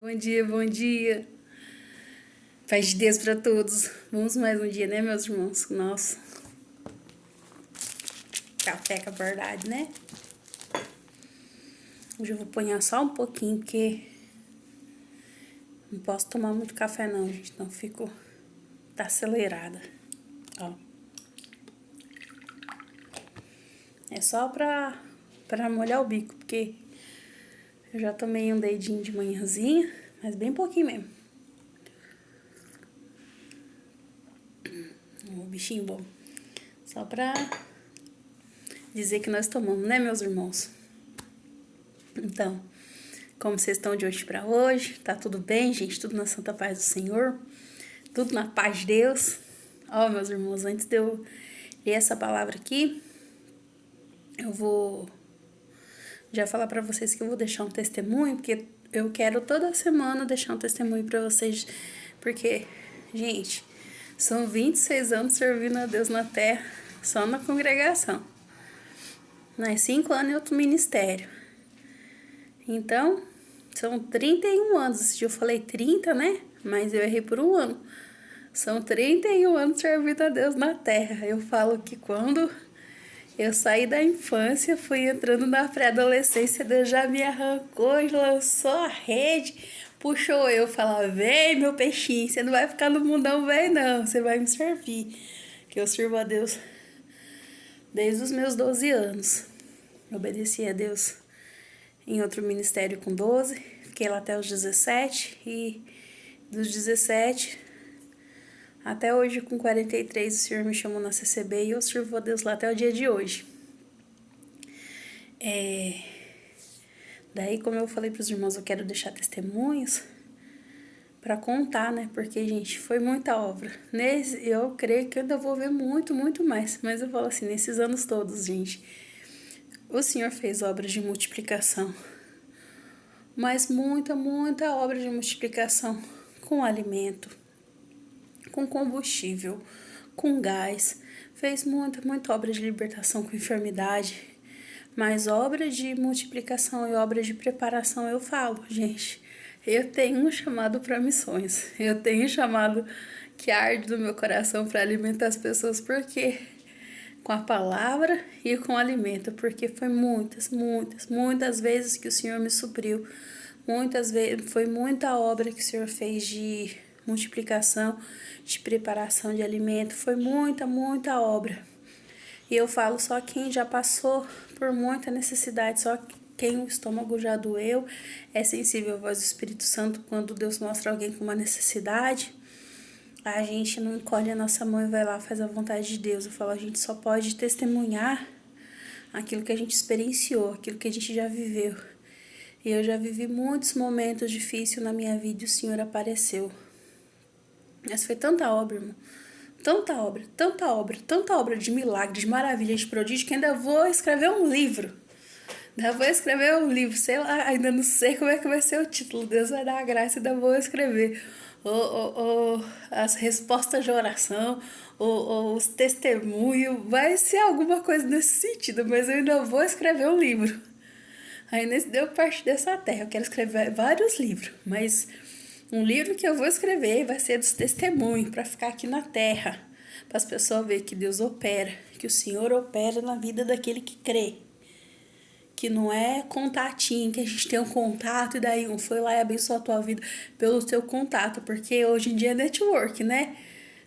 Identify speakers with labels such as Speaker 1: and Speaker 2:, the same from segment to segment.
Speaker 1: Bom dia, bom dia. Paz de Deus para todos. Vamos mais um dia, né, meus irmãos? Nossa. Café com a verdade, né? Hoje eu vou apanhar só um pouquinho, porque não posso tomar muito café não, gente. Não fico... Tá acelerada. Ó. É só pra molhar o bico, porque eu já tomei um dedinho de manhãzinha, mas bem pouquinho mesmo. O bichinho bom. Só pra dizer que nós tomamos, né, meus irmãos? Então, como vocês estão de hoje pra hoje? Tá tudo bem, gente? Tudo na santa paz do Senhor? Tudo na paz de Deus? Ó, meus irmãos, antes de eu ler essa palavra aqui, eu vou já falar pra vocês que eu vou deixar um testemunho, porque eu quero toda semana deixar um testemunho pra vocês, porque, gente, são 26 anos servindo a Deus na terra, só na congregação. Mais 5 anos em outro ministério. Então, são 31 anos. Esse dia eu falei 30, né? Mas eu errei por um ano. São 31 anos servindo a Deus na terra. Eu falo que quando eu saí da infância, fui entrando na pré-adolescência, Deus já me arrancou, lançou a rede, puxou eu, falava, vem meu peixinho, você não vai ficar no mundão velho não, você vai me servir. Que eu sirvo a Deus desde os meus 12 anos. Eu obedeci a Deus em outro ministério com 12, fiquei lá até os 17 e dos 17 até hoje com 43 o Senhor me chamou na CCB e eu sirvo a Deus lá até o dia de hoje. Daí, como eu falei para os irmãos, eu quero deixar testemunhos para contar, né? Porque, gente, foi muita obra. Eu creio que eu ainda vou ver muito, muito mais. Mas eu falo assim, nesses anos todos, gente, o Senhor fez obras de multiplicação. Mas muita, muita obra de multiplicação com alimento, com combustível, com gás. Fez muita, muita obra de libertação com enfermidade. Mas obra de multiplicação e obra de preparação eu falo, gente. Eu tenho um chamado para missões. Eu tenho um chamado que arde no meu coração para alimentar as pessoas, porque com a palavra e com o alimento, porque foi muitas, muitas, muitas vezes que o Senhor me supriu. Muitas vezes, foi muita obra que o Senhor fez de multiplicação, de preparação de alimento. Foi muita, muita obra. E eu falo só quem já passou por muita necessidade, só quem o estômago já doeu, é sensível à voz do Espírito Santo quando Deus mostra alguém com uma necessidade. A gente não encolhe a nossa mão e vai lá, faz a vontade de Deus. Eu falo, a gente só pode testemunhar aquilo que a gente experienciou, aquilo que a gente já viveu. E eu já vivi muitos momentos difíceis na minha vida e o Senhor apareceu. Mas foi tanta obra, irmão. Tanta obra, tanta obra, tanta obra de milagre, de maravilha, de prodígio, que ainda vou escrever um livro. Ainda vou escrever um livro, sei lá, ainda não sei como é que vai ser o título. Deus vai dar a graça, ainda vou escrever. As respostas de oração, os testemunhos, vai ser alguma coisa nesse sentido, mas eu ainda vou escrever um livro. Ainda deu parte dessa terra, eu quero escrever vários livros, mas um livro que eu vou escrever vai ser dos testemunhos, para ficar aqui na terra, para as pessoas verem que Deus opera, que o Senhor opera na vida daquele que crê. Que não é contatinho, que a gente tem um contato e daí um foi lá e abençoou a tua vida pelo seu contato, porque hoje em dia é network, né?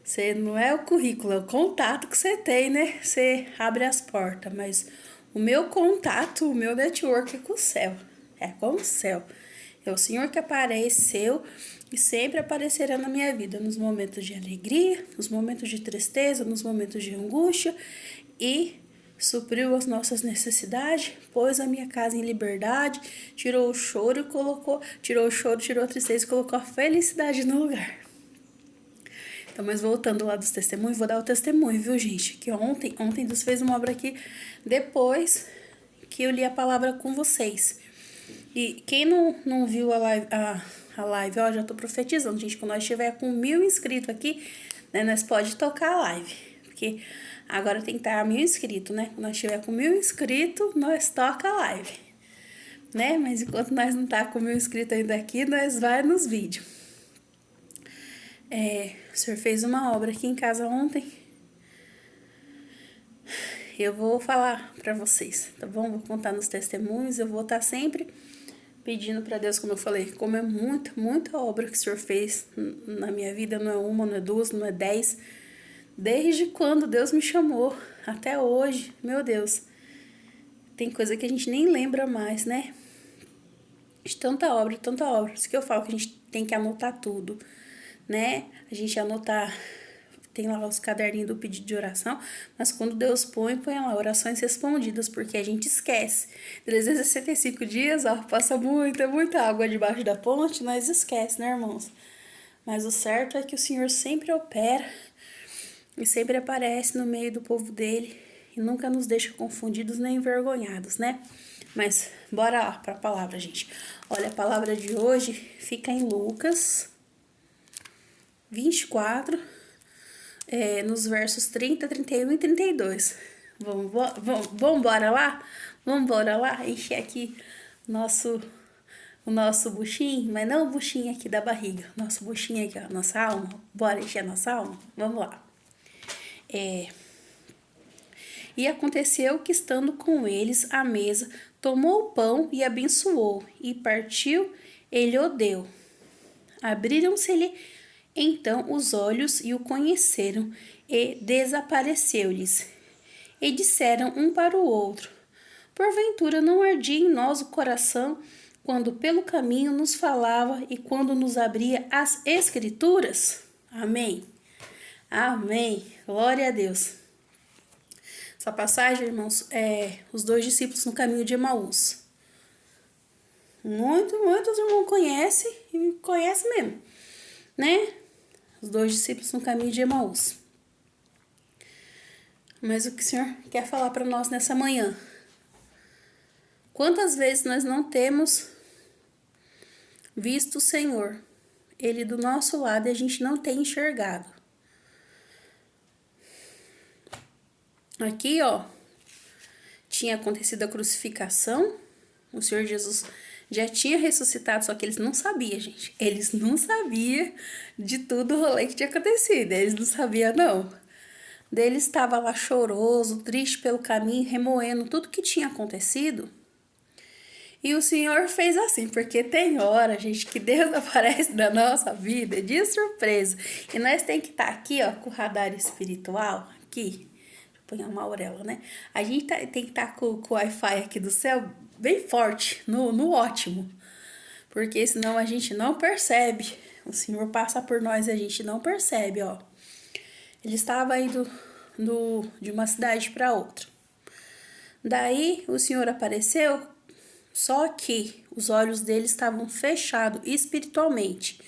Speaker 1: Você não é o currículo, é o contato que você tem, né? Você abre as portas, mas o meu contato, o meu network é com o céu, é com o céu. É o Senhor que apareceu e sempre aparecerá na minha vida, nos momentos de alegria, nos momentos de tristeza, nos momentos de angústia, e supriu as nossas necessidades, pôs a minha casa em liberdade, tirou o choro e colocou, tirou a tristeza e colocou a felicidade no lugar. Então, mas voltando lá dos testemunhos, vou dar o testemunho, viu, gente? Que ontem Deus fez uma obra aqui depois que eu li a palavra com vocês. E quem não viu a live, ó, já tô profetizando, gente, quando nós estiver com 1.000 inscritos aqui, né, nós pode tocar a live, porque agora tem que estar 1.000 inscritos, né, quando nós estiver com 1.000 inscritos, nós toca a live. né? Mas enquanto nós não tá com 1.000 inscritos ainda aqui, nós vai nos vídeos. O senhor fez uma obra aqui em casa ontem. Eu vou falar pra vocês, tá bom? Vou contar nos testemunhos, eu vou estar sempre pedindo pra Deus, como eu falei, como é muita, muita obra que o senhor fez na minha vida, não é uma, não é duas, não é 10. Desde quando Deus me chamou, até hoje, meu Deus. Tem coisa que a gente nem lembra mais, né? De tanta obra, tanta obra. Por isso que eu falo que a gente tem que anotar tudo, né? A gente anotar, tem lá os caderninhos do pedido de oração, mas quando Deus põe lá orações respondidas, porque a gente esquece. 365 dias, ó, passa muita água debaixo da ponte, nós esquece, né, irmãos? Mas o certo é que o Senhor sempre opera e sempre aparece no meio do povo dele e nunca nos deixa confundidos nem envergonhados, né? Mas bora lá para a palavra, gente. Olha, a palavra de hoje fica em Lucas 24, nos versos 30, 31 e 32. Vamos bora lá? Vamos bora lá encher aqui o nosso buchinho, mas não o buchinho aqui da barriga, nosso buchinho aqui, ó, nossa alma. Bora encher a nossa alma? Vamos lá. E aconteceu que, estando com eles à mesa, tomou o pão e abençoou, e partiu, ele o deu. Abriram-se-lhe então os olhos e o conheceram, e desapareceu-lhes. E disseram um para o outro: porventura não ardia em nós o coração, quando pelo caminho nos falava e quando nos abria as Escrituras? Amém. Amém. Glória a Deus. Essa passagem, irmãos, os 2 discípulos no caminho de Emaús. Muitos irmãos conhecem e conhecem mesmo, né? Os 2 discípulos no caminho de Emaús. Mas o que o Senhor quer falar para nós nessa manhã? Quantas vezes nós não temos visto o Senhor, Ele do nosso lado, e a gente não tem enxergado? Aqui, ó, tinha acontecido a crucificação, o Senhor Jesus já tinha ressuscitado, só que eles não sabiam, gente. Eles não sabiam de tudo o rolê que tinha acontecido, eles não sabiam, não. Daí ele estava lá choroso, triste pelo caminho, remoendo tudo que tinha acontecido. E o Senhor fez assim, porque tem hora, gente, que Deus aparece na nossa vida de surpresa. E nós tem que estar aqui, ó, com o radar espiritual, aqui. Põe uma auréola, né? A gente tem que estar com o Wi-Fi aqui do céu bem forte, no ótimo. Porque senão a gente não percebe. O Senhor passa por nós e a gente não percebe, ó. Ele estava indo de uma cidade para outra. Daí o Senhor apareceu, só que os olhos dele estavam fechados espiritualmente.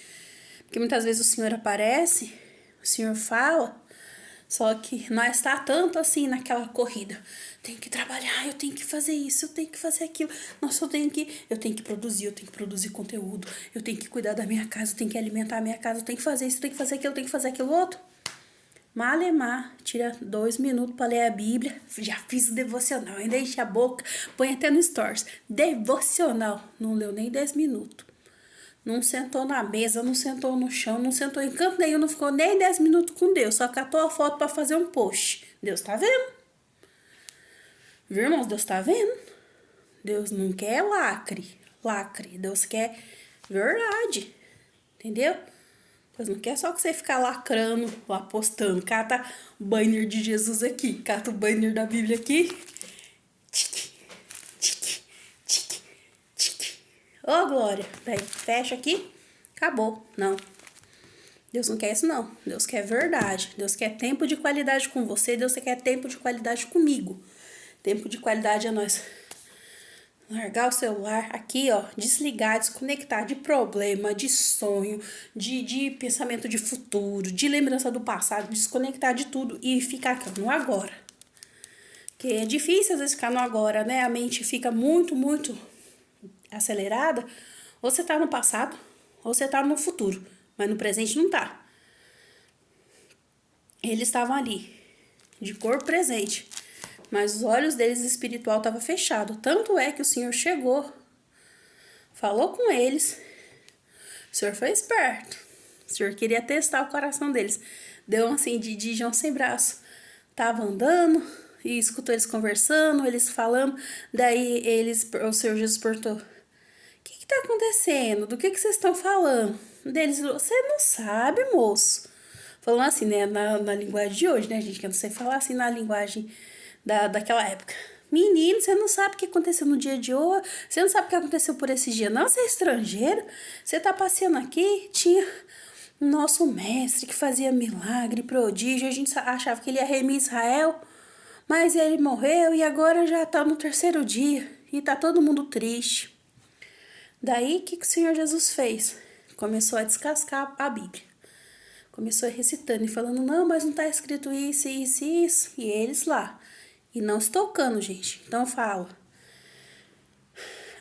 Speaker 1: Porque muitas vezes o Senhor aparece, o Senhor fala, só que nós está tanto assim naquela corrida. Tem que trabalhar, eu tenho que fazer isso, eu tenho que fazer aquilo. Nossa, eu tenho que produzir conteúdo. Eu tenho que cuidar da minha casa, eu tenho que alimentar a minha casa, eu tenho que fazer isso, eu tenho que fazer aquilo, eu tenho que fazer aquilo outro. Malemar, tira 2 minutos para ler a Bíblia. Já fiz o devocional, ainda enche a boca, põe até no stories. Devocional, não leu nem 10 minutos. Não sentou na mesa, não sentou no chão, não sentou em canto nenhum, não ficou nem 10 minutos com Deus. Só catou a foto para fazer um post. Deus tá vendo? Viu, irmãos? Deus tá vendo? Deus não quer lacre. Deus quer verdade. Entendeu? Deus não quer só que você ficar lacrando, lá postando. Cata o banner de Jesus aqui. Cata o banner da Bíblia aqui. Ô, glória. Daí fecha aqui. Acabou. Não. Deus não quer isso, não. Deus quer verdade. Deus quer tempo de qualidade com você. Deus quer tempo de qualidade comigo. Tempo de qualidade é nós largar o celular aqui, ó, desligar, desconectar de problema, de sonho, de pensamento de futuro, de lembrança do passado, desconectar de tudo e ficar aqui no agora. Porque é difícil às vezes ficar no agora, né? A mente fica muito acelerada. Ou você tá no passado, ou você tá no futuro, mas no presente não tá. Eles estavam ali, de corpo presente, mas os olhos deles espiritual estavam fechados. Tanto é que o Senhor chegou falou com eles. O Senhor foi esperto. O Senhor queria testar o coração deles. Deu assim de João sem braço. Tava andando e escutou eles conversando, eles falando. Daí o Senhor Jesus perguntou: o que tá acontecendo? Do que vocês estão falando? Deles, você não sabe, moço. Falando assim, né, na linguagem de hoje, né, gente, que eu não sei falar assim na linguagem daquela época. Menino, você não sabe o que aconteceu no dia de hoje, você não sabe o que aconteceu por esse dia, não, você é estrangeiro, você tá passeando aqui, tinha o nosso mestre que fazia milagre, prodígio, a gente achava que ele ia remir Israel, mas ele morreu e agora já tá no terceiro dia e tá todo mundo triste. Daí, o que o Senhor Jesus fez? Começou a descascar a Bíblia. Começou recitando e falando, não, mas não tá escrito isso, isso, isso. E eles lá. E não se tocando, gente. Então fala.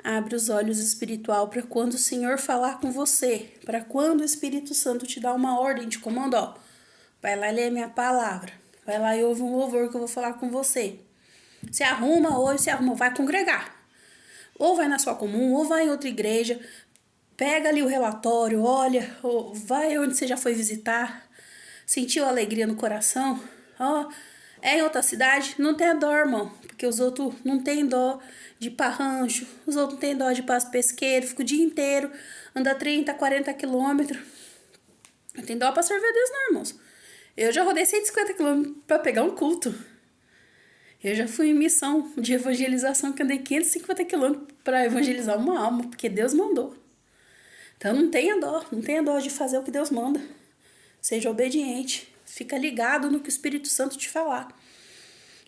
Speaker 1: Abre os olhos espiritual para quando o Senhor falar com você. Para quando o Espírito Santo te dá uma ordem de comando, ó. Vai lá ler a minha palavra. Vai lá e ouve um louvor que eu vou falar com você. Se arruma hoje, se arruma, vai congregar. Ou vai na sua comum, ou vai em outra igreja. Pega ali o relatório, olha, ou vai onde você já foi visitar. Sentiu alegria no coração? Ó, é em outra cidade? Não tem dó, irmão. Porque os outros não tem dó de ir pra rancho. Os outros não tem dó de ir pra pesqueiro. Fica o dia inteiro. Anda 30, 40 quilômetros. Não tem dó pra servir a Deus, não, irmãos. Eu já rodei 150 quilômetros pra pegar um culto. Eu já fui em missão de evangelização que andei 550 quilômetros pra evangelizar uma alma. Porque Deus mandou. Então não tenha dó de fazer o que Deus manda. Seja obediente, fica ligado no que o Espírito Santo te falar.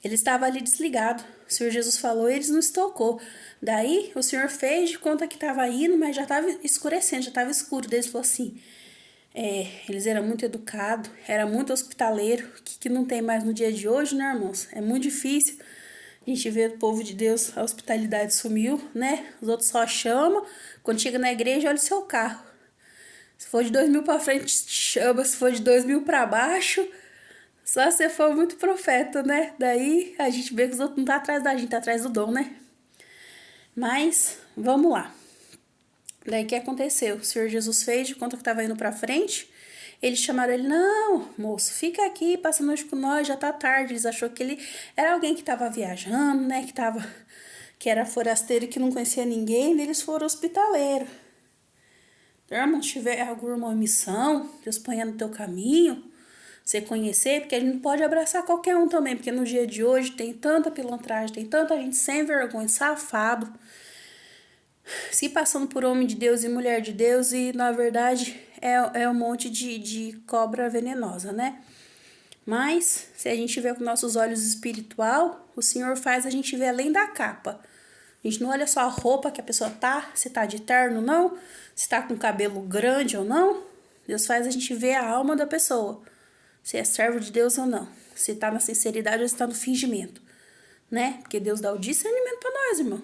Speaker 1: Ele estava ali desligado, o Senhor Jesus falou e eles não estocou. Daí o Senhor fez de conta que estava indo, mas já estava escurecendo, já estava escuro. Daí ele falou assim, eles eram muito educados, era muito hospitaleiro, que não tem mais no dia de hoje, né, irmãos? É muito difícil. A gente vê o povo de Deus, a hospitalidade sumiu, né? Os outros só chamam. Quando chega na igreja, olha o seu carro. Se for de 2000 pra frente, chama. Se for de 2000 pra baixo, só se você for muito profeta, né? Daí a gente vê que os outros não tá atrás da gente, tá atrás do dom, né? Mas, vamos lá. Daí o que aconteceu? O Senhor Jesus fez de conta que tava indo pra frente. Eles chamaram ele, não, moço, fica aqui, passa a noite com nós, já tá tarde. Eles achou que ele era alguém que tava viajando, né? Que era forasteiro e que não conhecia ninguém. Eles foram hospitaleiros. Irmão, se tiver alguma missão, Deus ponha no teu caminho, você conhecer, porque a gente não pode abraçar qualquer um também, porque no dia de hoje tem tanta pilantragem, tem tanta gente sem vergonha, safado, se passando por homem de Deus e mulher de Deus, e na verdade é um monte de cobra venenosa, né? Mas, se a gente vê com nossos olhos espiritual, o Senhor faz a gente ver além da capa. A gente não olha só a roupa que a pessoa tá, se tá de terno ou não, se tá com cabelo grande ou não. Deus faz a gente ver a alma da pessoa, se é servo de Deus ou não, se tá na sinceridade ou se tá no fingimento, né? Porque Deus dá o discernimento pra nós, irmão.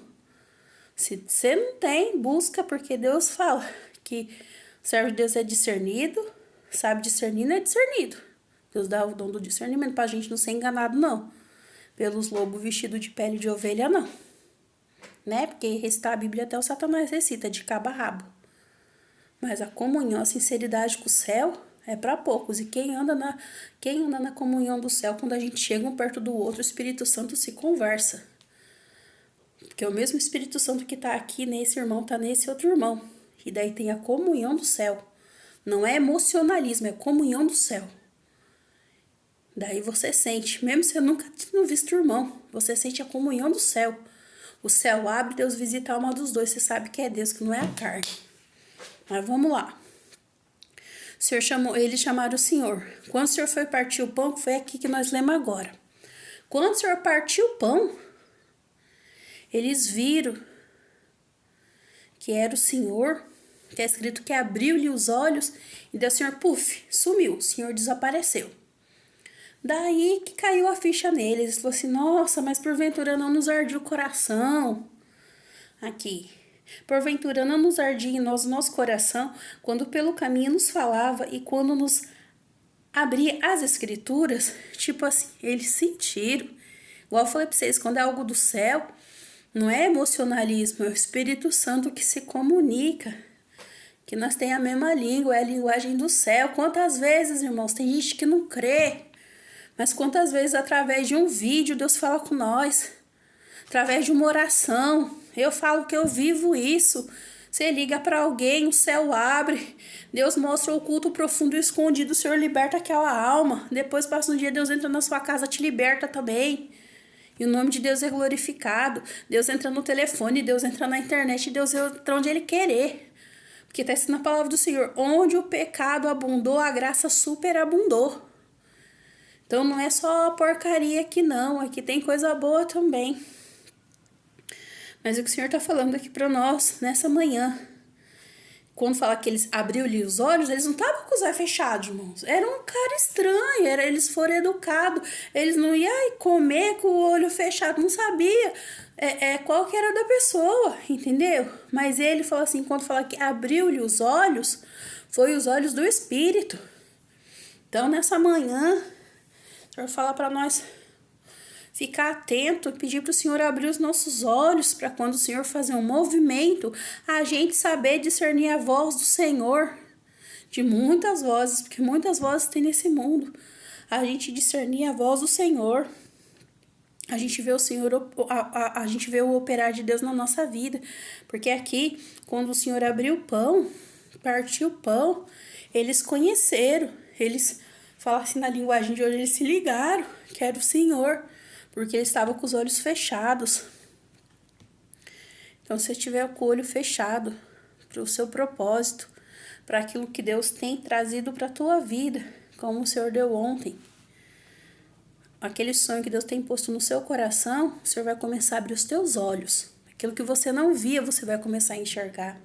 Speaker 1: Se você não tem, busca, porque Deus fala que o servo de Deus é discernido, sabe discernir, não é discernido. Deus dá o dom do discernimento pra gente não ser enganado, não. Pelos lobos vestidos de pele de ovelha, não. Né? Porque recitar a Bíblia até o Satanás recita, de cabo a rabo. Mas a comunhão, a sinceridade com o céu é para poucos. E quem anda na comunhão do céu, quando a gente chega um perto do outro, o Espírito Santo se conversa. Porque o mesmo Espírito Santo que tá aqui nesse irmão, tá nesse outro irmão. E daí tem a comunhão do céu. Não é emocionalismo, é comunhão do céu. Daí você sente, mesmo se você nunca tinha visto o irmão, você sente a comunhão do céu. O céu abre, Deus visita a alma dos dois. Você sabe que é Deus, que não é a carne. Mas vamos lá. O Senhor eles chamaram o Senhor. Quando o Senhor foi partir o pão, foi aqui que nós lemos agora. Quando o Senhor partiu o pão, eles viram que era o Senhor. Está escrito que abriu-lhe os olhos e daí o Senhor, puf, sumiu. O Senhor desapareceu. Daí que caiu a ficha neles. Eles falaram assim, nossa, mas porventura não nos ardia o coração. Aqui. Porventura não nos ardia em nós o nosso coração, quando pelo caminho nos falava e quando nos abria as escrituras. Tipo assim, eles sentiram. Igual eu falei pra vocês, quando é algo do céu, Não é emocionalismo, é o Espírito Santo que se comunica. Que nós temos a mesma língua, é a linguagem do céu. Quantas vezes, irmãos, tem gente que não crê, mas quantas vezes através de um vídeo Deus fala com nós, através de uma oração. Eu falo que eu vivo isso. Você liga para alguém, o céu abre, Deus mostra o culto profundo e escondido, o Senhor liberta aquela alma. Depois passa um dia, Deus entra na sua casa, te liberta também. E o nome de Deus é glorificado. Deus entra no telefone, Deus entra na internet, Deus entra onde Ele querer. Porque está escrito na palavra do Senhor, onde o pecado abundou, a graça superabundou. Então não é só porcaria aqui não, aqui tem coisa boa também. Mas o que o Senhor está falando aqui para nós nessa manhã, quando fala que eles abriu-lhe os olhos, eles não estavam com os olhos fechados, irmãos. Era um cara estranho, eles foram educados. Eles não iam comer com o olho fechado, não sabia qual que era da pessoa, entendeu? Mas ele falou assim, quando fala que abriu-lhe os olhos, foi os olhos do Espírito. Então, nessa manhã, o Senhor fala para nós ficar atento, pedir para o Senhor abrir os nossos olhos para quando o Senhor fazer um movimento, a gente saber discernir a voz do Senhor, de muitas vozes, porque muitas vozes tem nesse mundo. A gente discernir a voz do Senhor, a gente vê o Senhor, a gente vê o operar de Deus na nossa vida, porque aqui, quando o Senhor abriu o pão, partiu o pão, eles conheceram, eles falam assim na linguagem de hoje, eles se ligaram que era o Senhor, porque ele estava com os olhos fechados. Então, se você tiver com o olho fechado para o seu propósito, para aquilo que Deus tem trazido para a tua vida, como o Senhor deu ontem, aquele sonho que Deus tem posto no seu coração, o Senhor vai começar a abrir os teus olhos. Aquilo que você não via, você vai começar a enxergar.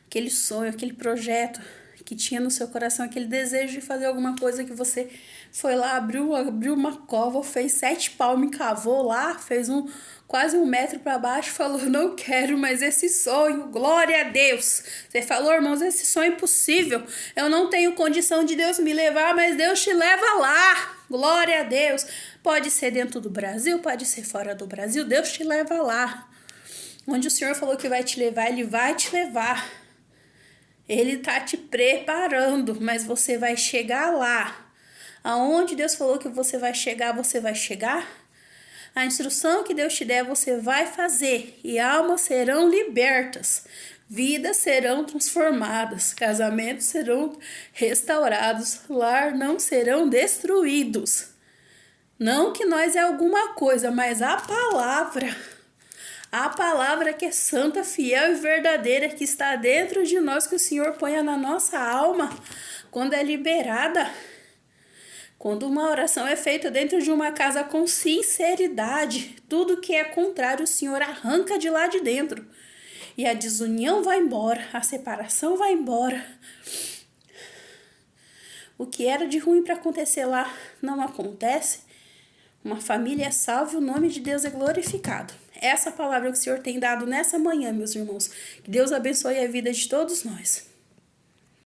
Speaker 1: Aquele sonho, aquele projeto que tinha no seu coração, aquele desejo de fazer alguma coisa que você foi lá, abriu uma cova, fez 7 palmos, cavou lá, fez quase 1 metro para baixo, falou, não quero mais esse sonho, glória a Deus. Você falou, irmãos, esse sonho é impossível, eu não tenho condição de Deus me levar, mas Deus te leva lá, glória a Deus. Pode ser dentro do Brasil, pode ser fora do Brasil, Deus te leva lá. Onde o Senhor falou que vai te levar, Ele vai te levar. Ele tá te preparando, mas você vai chegar lá. Aonde Deus falou que você vai chegar, você vai chegar. A instrução que Deus te der, você vai fazer. E almas serão libertas. Vidas serão transformadas. Casamentos serão restaurados. Lar não serão destruídos. Não que nós é alguma coisa, mas a palavra que é santa, fiel e verdadeira, que está dentro de nós, que o Senhor ponha na nossa alma, quando é liberada, quando uma oração é feita dentro de uma casa com sinceridade, tudo que é contrário, o Senhor arranca de lá de dentro. E a desunião vai embora, a separação vai embora. O que era de ruim para acontecer lá não acontece. Uma família é salva e o nome de Deus é glorificado. Essa palavra que o Senhor tem dado nessa manhã, meus irmãos. Que Deus abençoe a vida de todos nós.